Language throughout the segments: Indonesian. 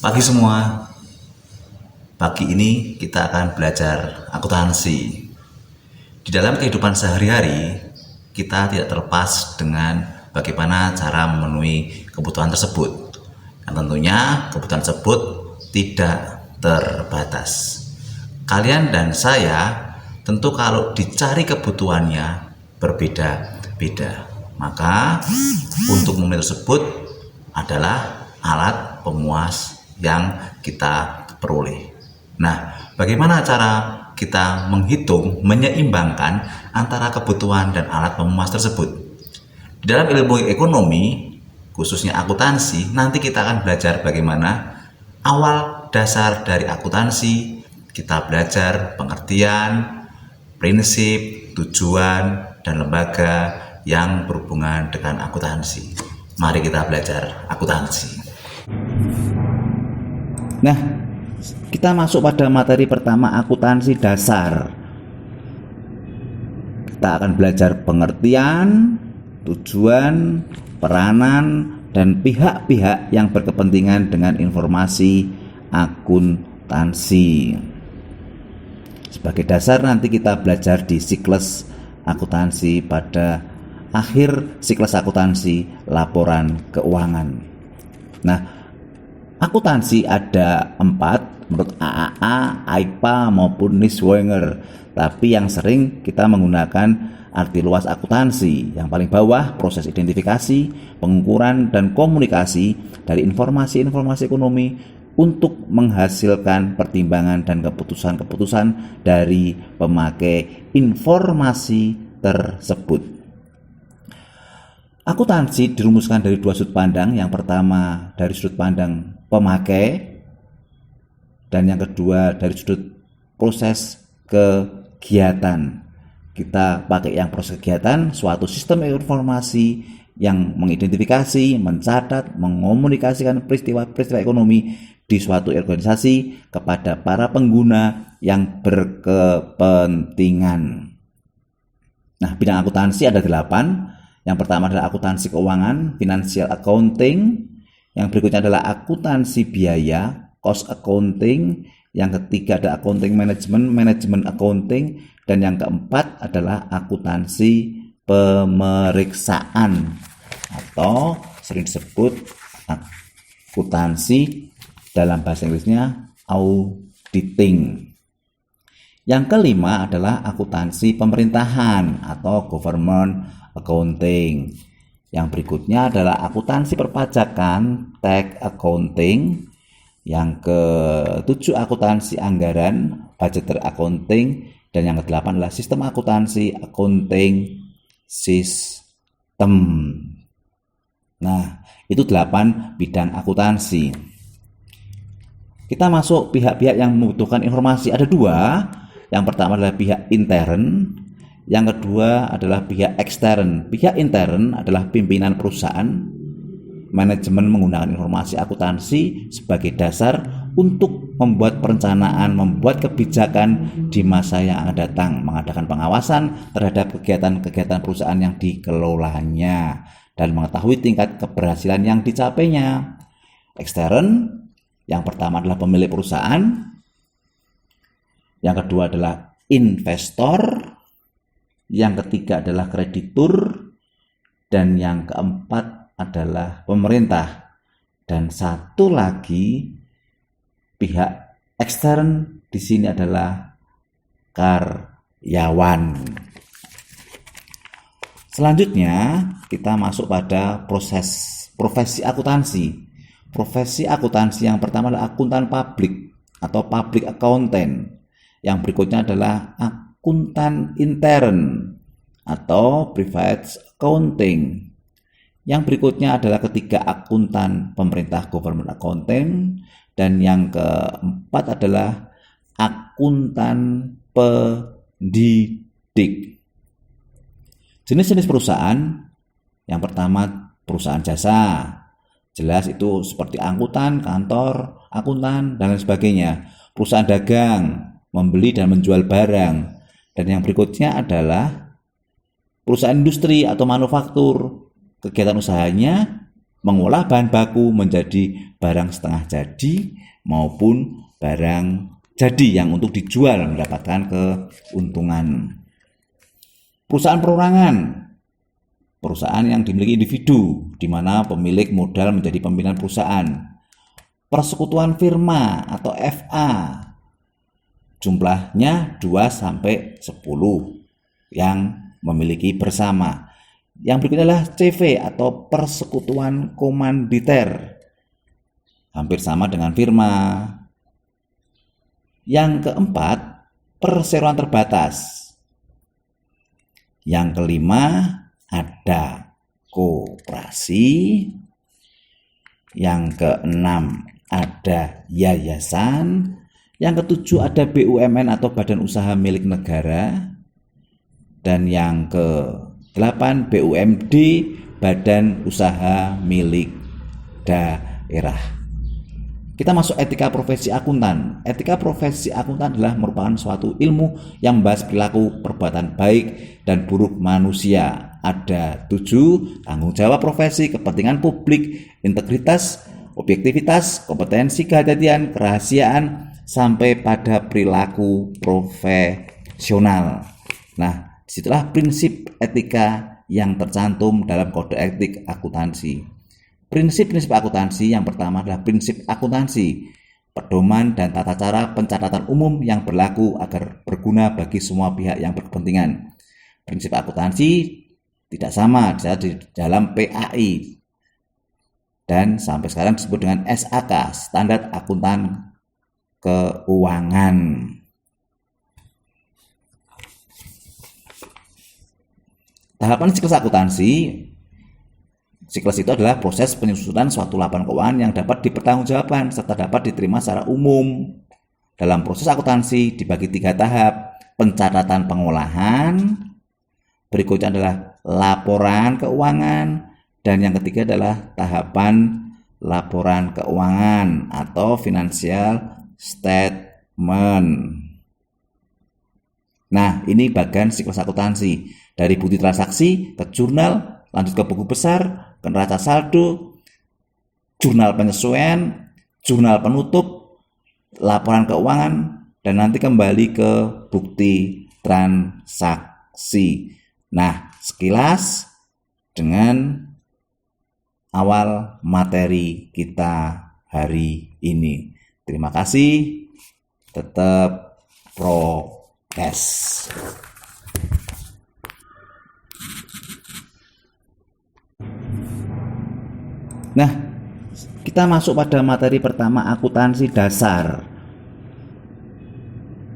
Pagi semua, pagi ini kita akan belajar akuntansi. Di dalam kehidupan sehari-hari, kita tidak terlepas dengan bagaimana cara memenuhi kebutuhan tersebut. Dan tentunya kebutuhan tersebut tidak terbatas. Kalian dan saya tentu kalau dicari kebutuhannya berbeda-beda. Maka untuk memenuhi tersebut adalah alat pemuas yang kita peroleh. Nah, bagaimana cara kita menghitung, menyeimbangkan antara kebutuhan dan alat pemuas tersebut? Di dalam ilmu ekonomi, khususnya akuntansi, nanti kita akan belajar bagaimana awal dasar dari akuntansi. Kita belajar pengertian, prinsip, tujuan, dan lembaga yang berhubungan dengan akuntansi. Mari kita belajar akuntansi. Nah, kita masuk pada materi pertama, akuntansi dasar. Kita akan belajar pengertian, tujuan, peranan, dan pihak-pihak yang berkepentingan dengan informasi akuntansi. Sebagai dasar nanti kita belajar di siklus akuntansi pada akhir siklus akuntansi laporan keuangan. Nah, akuntansi ada 4 menurut AAA, AIPA maupun Niswonger. Tapi yang sering kita menggunakan arti luas akuntansi. Yang paling bawah proses identifikasi, pengukuran dan komunikasi dari informasi-informasi ekonomi untuk menghasilkan pertimbangan dan keputusan-keputusan dari pemakai informasi tersebut. Akuntansi dirumuskan dari 2 sudut pandang. Yang pertama dari sudut pandang pemakai, dan yang kedua dari sudut proses kegiatan. Kita pakai yang proses kegiatan, suatu sistem informasi yang mengidentifikasi, mencatat, mengomunikasikan peristiwa-peristiwa ekonomi di suatu organisasi kepada para pengguna yang berkepentingan. Nah, bidang akuntansi ada 8. Yang pertama adalah akuntansi keuangan, financial accounting. Yang berikutnya adalah akuntansi biaya, cost accounting. Yang ketiga ada accounting management, management accounting. Dan yang keempat adalah akuntansi pemeriksaan atau sering disebut akuntansi dalam bahasa Inggrisnya auditing. Yang kelima adalah akuntansi pemerintahan atau government accounting. Yang berikutnya adalah akuntansi perpajakan, tax accounting. Yang ketujuh akuntansi anggaran, budgetary accounting. Dan yang kedelapan adalah sistem akuntansi, accounting system. Nah, itu 8 bidang akuntansi. Kita masuk pihak-pihak yang membutuhkan informasi. Ada 2. Yang pertama adalah pihak intern. Yang kedua adalah pihak ekstern. Pihak intern adalah pimpinan perusahaan. Manajemen menggunakan informasi akuntansi sebagai dasar untuk membuat perencanaan, membuat kebijakan di masa yang akan datang, mengadakan pengawasan terhadap kegiatan-kegiatan perusahaan yang dikelolanya, dan mengetahui tingkat keberhasilan yang dicapainya. Ekstern, yang pertama adalah pemilik perusahaan. Yang kedua adalah investor. Yang ketiga adalah kreditur, dan yang keempat adalah pemerintah. Dan satu lagi pihak ekstern di sini adalah karyawan. Selanjutnya kita masuk pada profesi akuntansi. Profesi akuntansi yang pertama adalah akuntan publik atau public accountant. Yang berikutnya adalah akuntan intern atau private accounting. Yang berikutnya adalah ketiga akuntan pemerintah, government accounting. Dan yang keempat adalah akuntan pendidik. Jenis-jenis perusahaan, yang pertama perusahaan jasa. Jelas itu seperti angkutan, kantor, akuntan, dan lain sebagainya. Perusahaan dagang, membeli dan menjual barang. Dan yang berikutnya adalah perusahaan industri atau manufaktur. Kegiatan usahanya mengolah bahan baku menjadi barang setengah jadi maupun barang jadi yang untuk dijual mendapatkan keuntungan. Perusahaan perorangan, perusahaan yang dimiliki individu di mana pemilik modal menjadi pimpinan perusahaan. Persekutuan firma atau FA, jumlahnya 2 sampai 10 yang memiliki bersama. Yang berikutnya adalah CV atau persekutuan komanditer, hampir sama dengan firma. Yang keempat, perseroan terbatas. Yang kelima, ada koperasi. Yang keenam, ada yayasan. Yang ketujuh, ada BUMN atau badan usaha milik negara. Dan yang ke-8, BUMD, badan usaha milik daerah. Kita masuk etika profesi akuntan. Etika profesi akuntan adalah merupakan suatu ilmu yang membahas perilaku perbuatan baik dan buruk manusia. Ada 7, tanggung jawab profesi, kepentingan publik, integritas, objektivitas, kompetensi, kehati-hatian, kerahasiaan, sampai pada perilaku profesional. Nah, disitulah prinsip etika yang tercantum dalam kode etik akuntansi. Prinsip-prinsip akuntansi yang pertama adalah prinsip akuntansi, pedoman dan tata cara pencatatan umum yang berlaku agar berguna bagi semua pihak yang berkepentingan. Prinsip akuntansi tidak sama di dalam PAI dan sampai sekarang disebut dengan SAK, Standar Akuntan Keuangan. Tahapan siklus akuntansi. Siklus itu adalah proses penyusunan suatu laporan keuangan yang dapat dipertanggungjawabkan serta dapat diterima secara umum. Dalam proses akuntansi dibagi 3 tahap: pencatatan pengolahan, berikutnya adalah laporan keuangan, dan yang ketiga adalah tahapan laporan keuangan atau financial statement. Nah, ini bagian siklus akuntansi, dari bukti transaksi ke jurnal, lanjut ke buku besar, ke neraca saldo, jurnal penyesuaian, jurnal penutup, laporan keuangan, dan nanti kembali ke bukti transaksi. Nah, sekilas dengan awal materi kita hari ini. Terima kasih, tetap prokes. Nah, kita masuk pada materi pertama, akuntansi dasar.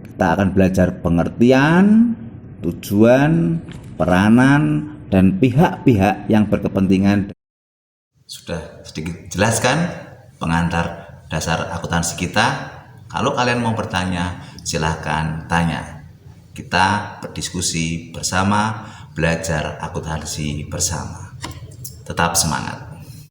Kita akan belajar pengertian, tujuan, peranan, dan pihak-pihak yang berkepentingan. Sudah sedikit jelaskan pengantar dasar akuntansi kita. Kalau kalian mau bertanya, silahkan tanya. Kita berdiskusi bersama, belajar akuntansi bersama. Tetap semangat.